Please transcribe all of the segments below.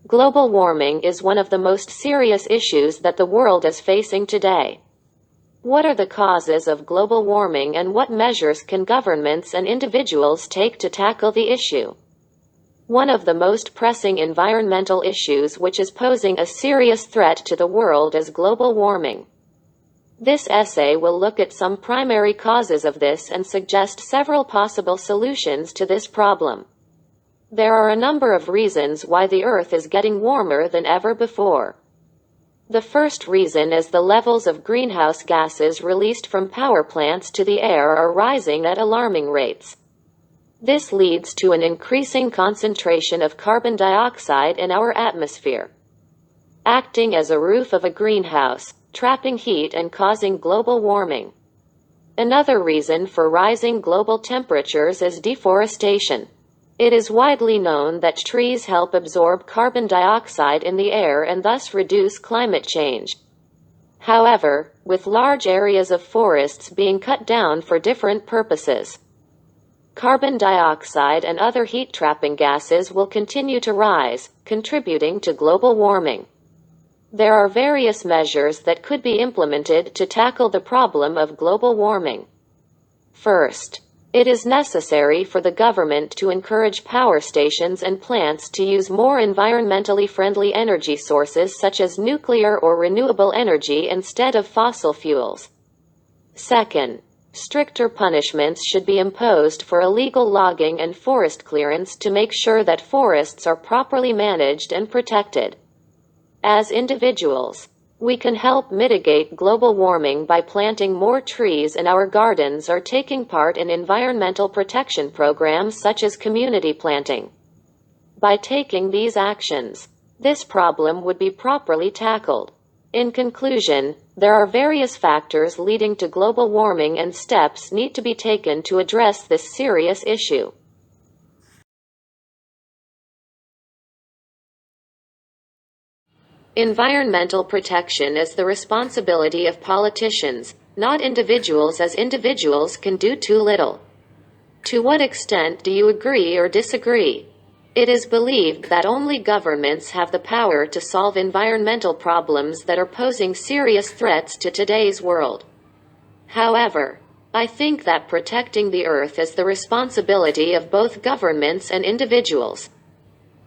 Global warming is one of the most serious issues that the world is facing today. What are the causes of global warming and what measures can governments and individuals take to tackle the issue? One of the most pressing environmental issues which is posing a serious threat to the world is global warming. This essay will look at some primary causes of this and suggest several possible solutions to this problem. There are a number of reasons why the Earth is getting warmer than ever before. The first reason is the levels of greenhouse gases released from power plants to the air are rising at alarming rates. This leads to an increasing concentration of carbon dioxide in our atmosphere, acting as a roof of a greenhouse, trapping heat and causing global warming. Another reason for rising global temperatures is deforestation. It is widely known that trees help absorb carbon dioxide in the air and thus reduce climate change. However, with large areas of forests being cut down for different purposes, carbon dioxide and other heat-trapping gases will continue to rise, contributing to global warming. There are various measures that could be implemented to tackle the problem of global warming. First, it is necessary for the government to encourage power stations and plants to use more environmentally friendly energy sources such as nuclear or renewable energy instead of fossil fuels. Second, stricter punishments should be imposed for illegal logging and forest clearance to make sure that forests are properly managed and protected. As individuals, we can help mitigate global warming by planting more trees in our gardens or taking part in environmental protection programs such as community planting. By taking these actions, this problem would be properly tackled. In conclusion, there are various factors leading to global warming and steps need to be taken to address this serious issue. Environmental protection is the responsibility of politicians, not individuals, as individuals can do too little. To what extent do you agree or disagree? It is believed that only governments have the power to solve environmental problems that are posing serious threats to today's world. However, I think that protecting the Earth is the responsibility of both governments and individuals.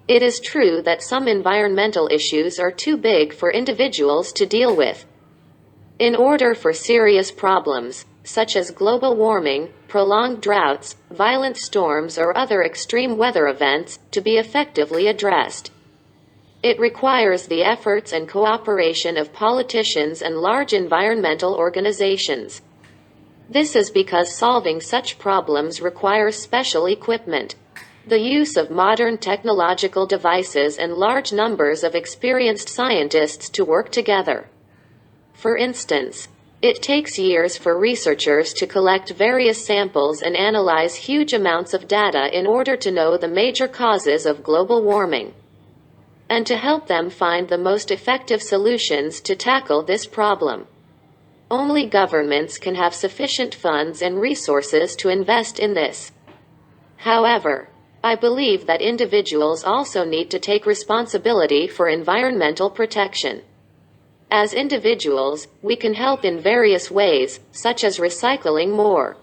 It is true that some environmental issues are too big for individuals to deal with. In order for serious problems, such as global warming, prolonged droughts, violent storms, or other extreme weather events, to be effectively addressed, it requires the efforts and cooperation of politicians and large environmental organizations. This is because solving such problems requires special equipment, the use of modern technological devices, and large numbers of experienced scientists to work together. For instance, it takes years for researchers to collect various samples and analyze huge amounts of data in order to know the major causes of global warming, and to help them find the most effective solutions to tackle this problem. Only governments can have sufficient funds and resources to invest in this. However, I believe that individuals also need to take responsibility for environmental protection. As individuals, we can help in various ways, such as recycling more,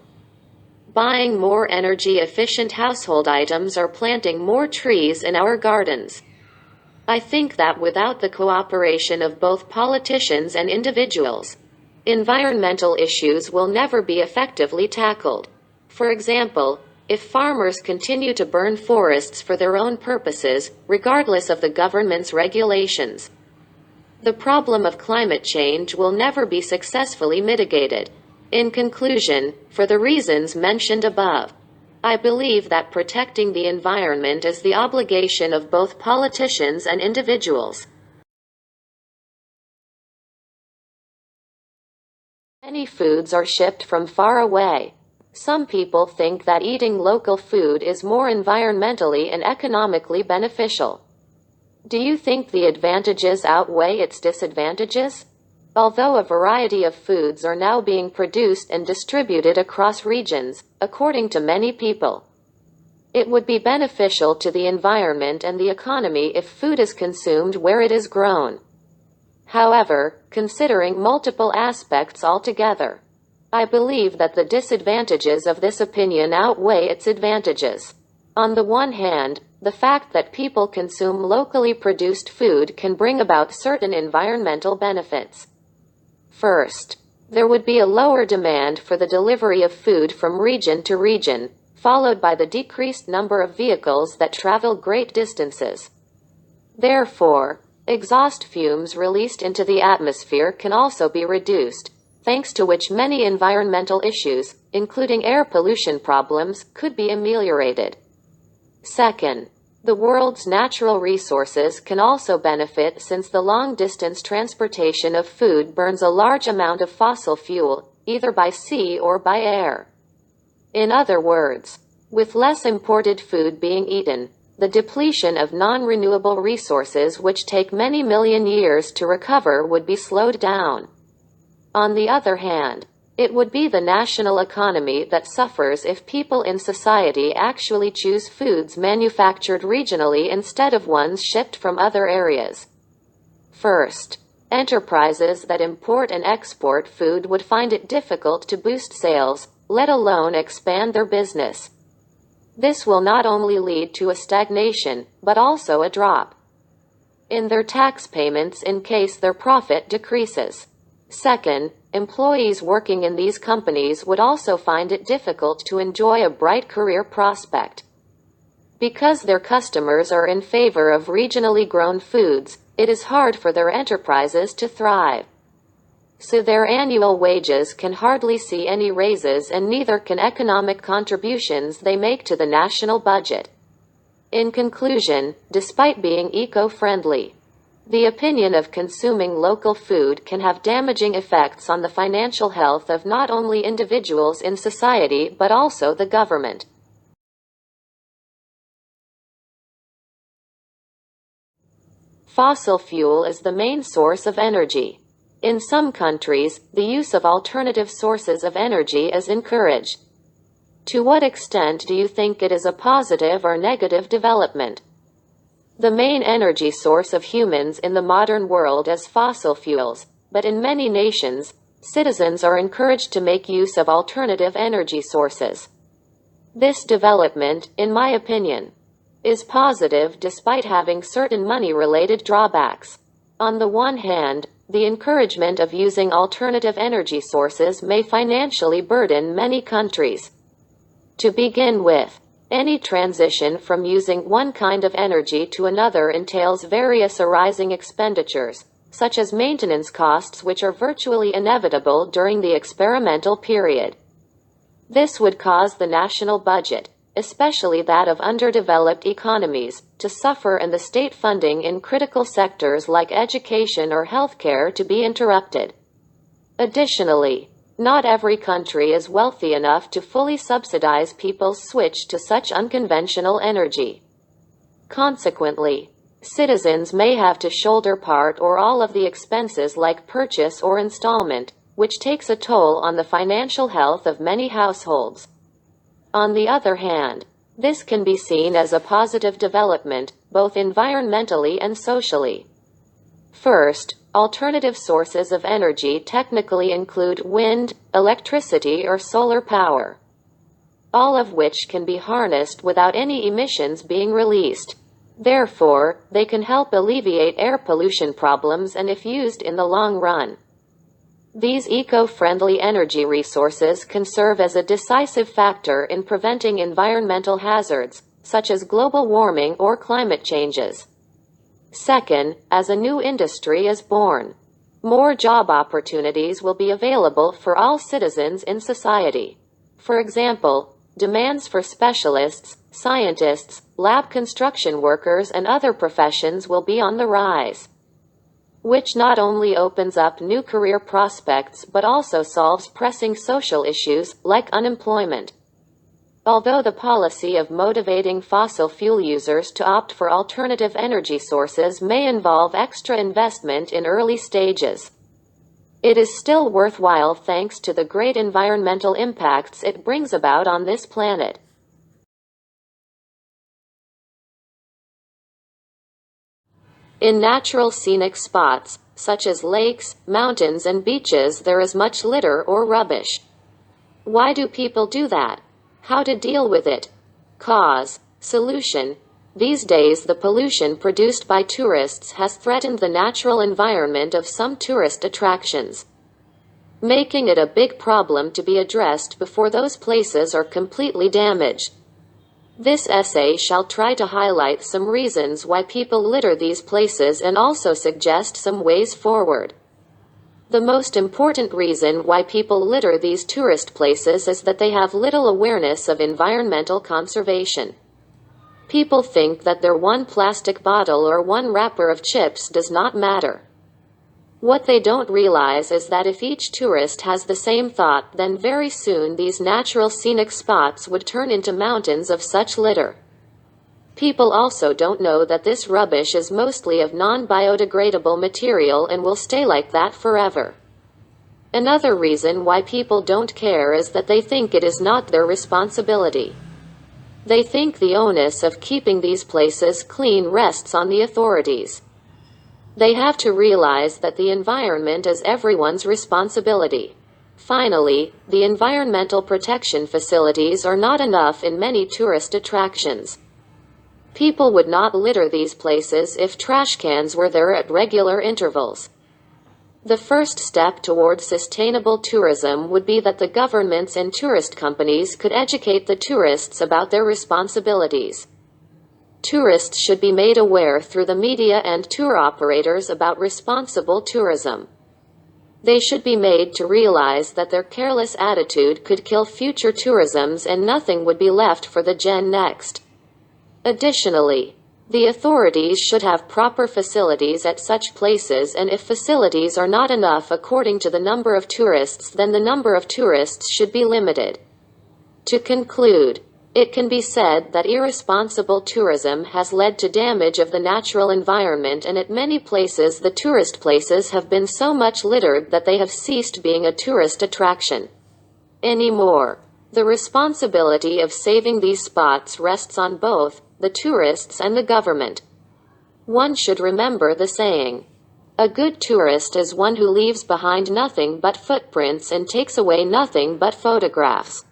buying more energy-efficient household items, or planting more trees in our gardens. I think that without the cooperation of both politicians and individuals, environmental issues will never be effectively tackled. For example, if farmers continue to burn forests for their own purposes, regardless of the government's regulations, the problem of climate change will never be successfully mitigated. In conclusion, for the reasons mentioned above, I believe that protecting the environment is the obligation of both politicians and individuals. Many foods are shipped from far away. Some people think that eating local food is more environmentally and economically beneficial. Do you think the advantages outweigh its disadvantages? Although a variety of foods are now being produced and distributed across regions, according to many people, It would be beneficial to the environment and the economy if food is consumed where it is grown. However, considering multiple aspects altogether, I believe that the disadvantages of this opinion outweigh its advantages. On the one hand, the fact that people consume locally produced food can bring about certain environmental benefits. First, there would be a lower demand for the delivery of food from region to region, followed by the decreased number of vehicles that travel great distances. Therefore, exhaust fumes released into the atmosphere can also be reduced, thanks to which many environmental issues, including air pollution problems, could be ameliorated. Second, the world's natural resources can also benefit since the long-distance transportation of food burns a large amount of fossil fuel, either by sea or by air. In other words, with less imported food being eaten, the depletion of non-renewable resources which take many million years to recover would be slowed down. On the other hand, it would be the national economy that suffers if people in society actually choose foods manufactured regionally instead of ones shipped from other areas. First, enterprises that import and export food would find it difficult to boost sales, let alone expand their business. This will not only lead to a stagnation, but also a drop in their tax payments in case their profit decreases. Second, employees working in these companies would also find it difficult to enjoy a bright career prospect. Because their customers are in favor of regionally grown foods, it is hard for their enterprises to thrive. So their annual wages can hardly see any raises, and neither can economic contributions they make to the national budget. In conclusion, despite being eco-friendly, the opinion of consuming local food can have damaging effects on the financial health of not only individuals in society but also the government. Fossil fuel is the main source of energy. In some countries, the use of alternative sources of energy is encouraged. To what extent do you think it is a positive or negative development? The main energy source of humans in the modern world is fossil fuels, but in many nations, citizens are encouraged to make use of alternative energy sources. This development, in my opinion, is positive despite having certain money-related drawbacks. On the one hand, the encouragement of using alternative energy sources may financially burden many countries. To begin with, any transition from using one kind of energy to another entails various arising expenditures, such as maintenance costs, which are virtually inevitable during the experimental period. This would cause the national budget, especially that of underdeveloped economies, to suffer and the state funding in critical sectors like education or healthcare to be interrupted. Additionally, not every country is wealthy enough to fully subsidize people's switch to such unconventional energy. Consequently, citizens may have to shoulder part or all of the expenses like purchase or installment, which takes a toll on the financial health of many households. On the other hand, this can be seen as a positive development, both environmentally and socially. First, alternative sources of energy technically include wind, electricity, or solar power, all of which can be harnessed without any emissions being released. Therefore, they can help alleviate air pollution problems and if used in the long run. These eco-friendly energy resources can serve as a decisive factor in preventing environmental hazards, such as global warming or climate changes. Second, as a new industry is born, more job opportunities will be available for all citizens in society. For example, demands for specialists, scientists, lab construction workers, and other professions will be on the rise, which not only opens up new career prospects but also solves pressing social issues like unemployment. Although the policy of motivating fossil fuel users to opt for alternative energy sources may involve extra investment in early stages, it is still worthwhile thanks to the great environmental impacts it brings about on this planet. In natural scenic spots, such as lakes, mountains, and beaches, there is much litter or rubbish. Why do people do that? How to deal with it? Cause. Solution. These days, the pollution produced by tourists has threatened the natural environment of some tourist attractions, making it a big problem to be addressed before those places are completely damaged. This essay shall try to highlight some reasons why people litter these places and also suggest some ways forward. The most important reason why people litter these tourist places is that they have little awareness of environmental conservation. People think that their one plastic bottle or one wrapper of chips does not matter. What they don't realize is that if each tourist has the same thought, then very soon these natural scenic spots would turn into mountains of such litter. People also don't know that this rubbish is mostly of non-biodegradable material and will stay like that forever. Another reason why people don't care is that they think it is not their responsibility. They think the onus of keeping these places clean rests on the authorities. They have to realize that the environment is everyone's responsibility. Finally, the environmental protection facilities are not enough in many tourist attractions. People would not litter these places if trash cans were there at regular intervals. The first step toward sustainable tourism would be that the governments and tourist companies could educate the tourists about their responsibilities. Tourists should be made aware through the media and tour operators about responsible tourism. They should be made to realize that their careless attitude could kill future tourisms and nothing would be left for the gen next. Additionally, the authorities should have proper facilities at such places, and if facilities are not enough according to the number of tourists, then the number of tourists should be limited. To conclude, it can be said that irresponsible tourism has led to damage of the natural environment, and at many places the tourist places have been so much littered that they have ceased being a tourist attraction anymore. The responsibility of saving these spots rests on both the tourists and the government. One should remember the saying, "A good tourist is one who leaves behind nothing but footprints and takes away nothing but photographs."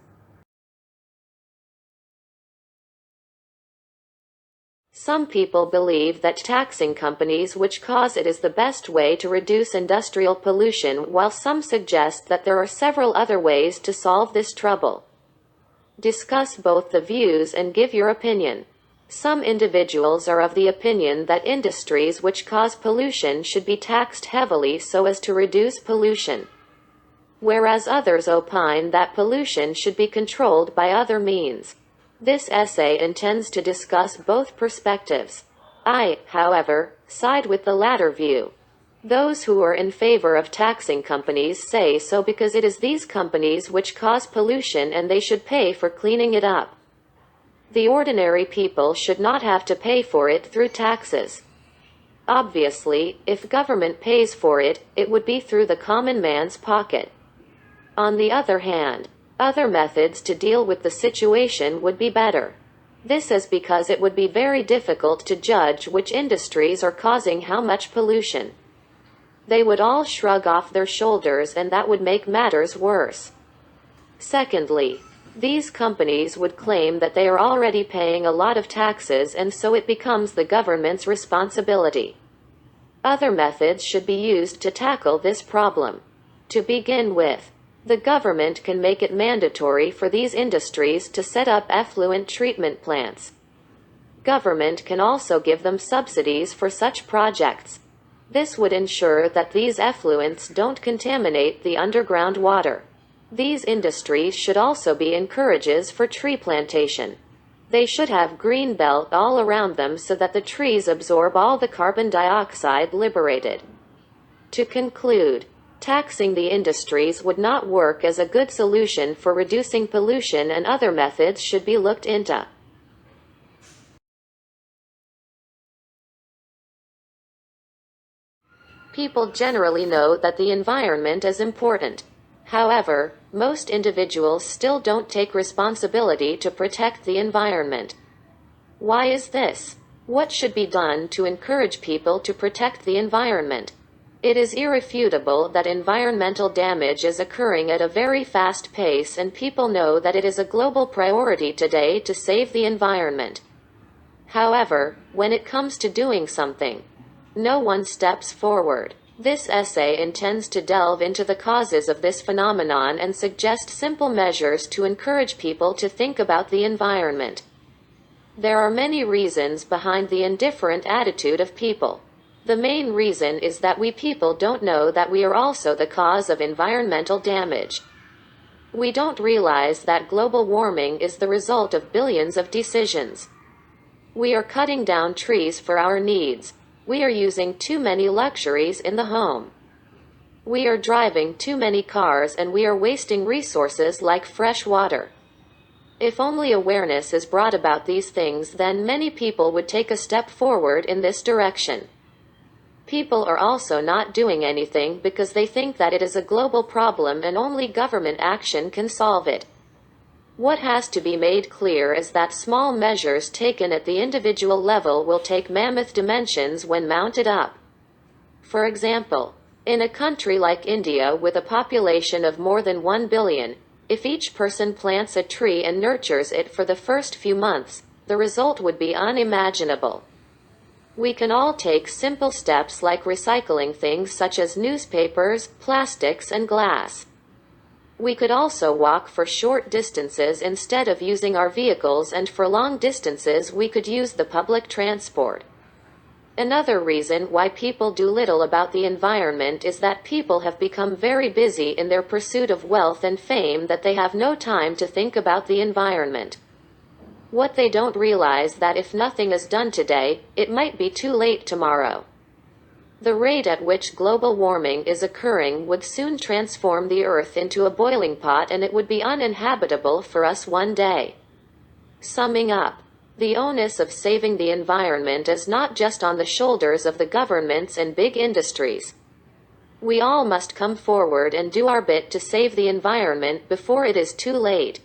Some people believe that taxing companies which cause it is the best way to reduce industrial pollution, while some suggest that there are several other ways to solve this trouble. Discuss both the views and give your opinion. Some individuals are of the opinion that industries which cause pollution should be taxed heavily so as to reduce pollution, whereas others opine that pollution should be controlled by other means. This essay intends to discuss both perspectives. I, however, side with the latter view. Those who are in favor of taxing companies say so because it is these companies which cause pollution and they should pay for cleaning it up. The ordinary people should not have to pay for it through taxes. Obviously, if government pays for it, it would be through the common man's pocket. On the other hand, other methods to deal with the situation would be better. This is because it would be very difficult to judge which industries are causing how much pollution. They would all shrug off their shoulders, and that would make matters worse. Secondly, these companies would claim that they are already paying a lot of taxes, and so it becomes the government's responsibility. Other methods should be used to tackle this problem. To begin with, the government can make it mandatory for these industries to set up effluent treatment plants. Government can also give them subsidies for such projects. This would ensure that these effluents don't contaminate the underground water. These industries should also be encourages for tree plantation. They should have green belt all around them so that the trees absorb all the carbon dioxide liberated. To conclude, taxing the industries would not work as a good solution for reducing pollution, and other methods should be looked into. People generally know that the environment is important. However, most individuals still don't take responsibility to protect the environment. Why is this? What should be done to encourage people to protect the environment? It is irrefutable that environmental damage is occurring at a very fast pace, and people know that it is a global priority today to save the environment. However, when it comes to doing something, no one steps forward. This essay intends to delve into the causes of this phenomenon and suggest simple measures to encourage people to think about the environment. There are many reasons behind the indifferent attitude of people. The main reason is that we people don't know that we are also the cause of environmental damage. We don't realize that global warming is the result of billions of decisions. We are cutting down trees for our needs. We are using too many luxuries in the home. We are driving too many cars, and we are wasting resources like fresh water. If only awareness is brought about these things, then many people would take a step forward in this direction. People are also not doing anything because they think that it is a global problem and only government action can solve it. What has to be made clear is that small measures taken at the individual level will take mammoth dimensions when mounted up. For example, in a country like India with a population of more than 1 billion, if each person plants a tree and nurtures it for the first few months, the result would be unimaginable. We can all take simple steps like recycling things such as newspapers, plastics, and glass. We could also walk for short distances instead of using our vehicles, and for long distances we could use the public transport. Another reason why people do little about the environment is that people have become very busy in their pursuit of wealth and fame that they have no time to think about the environment. What they don't realize that if nothing is done today, it might be too late tomorrow. The rate at which global warming is occurring would soon transform the Earth into a boiling pot, and it would be uninhabitable for us one day. Summing up, the onus of saving the environment is not just on the shoulders of the governments and big industries. We all must come forward and do our bit to save the environment before it is too late.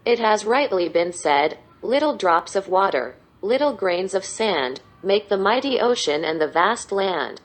It has rightly been said, "Little drops of water, little grains of sand, make the mighty ocean and the vast land."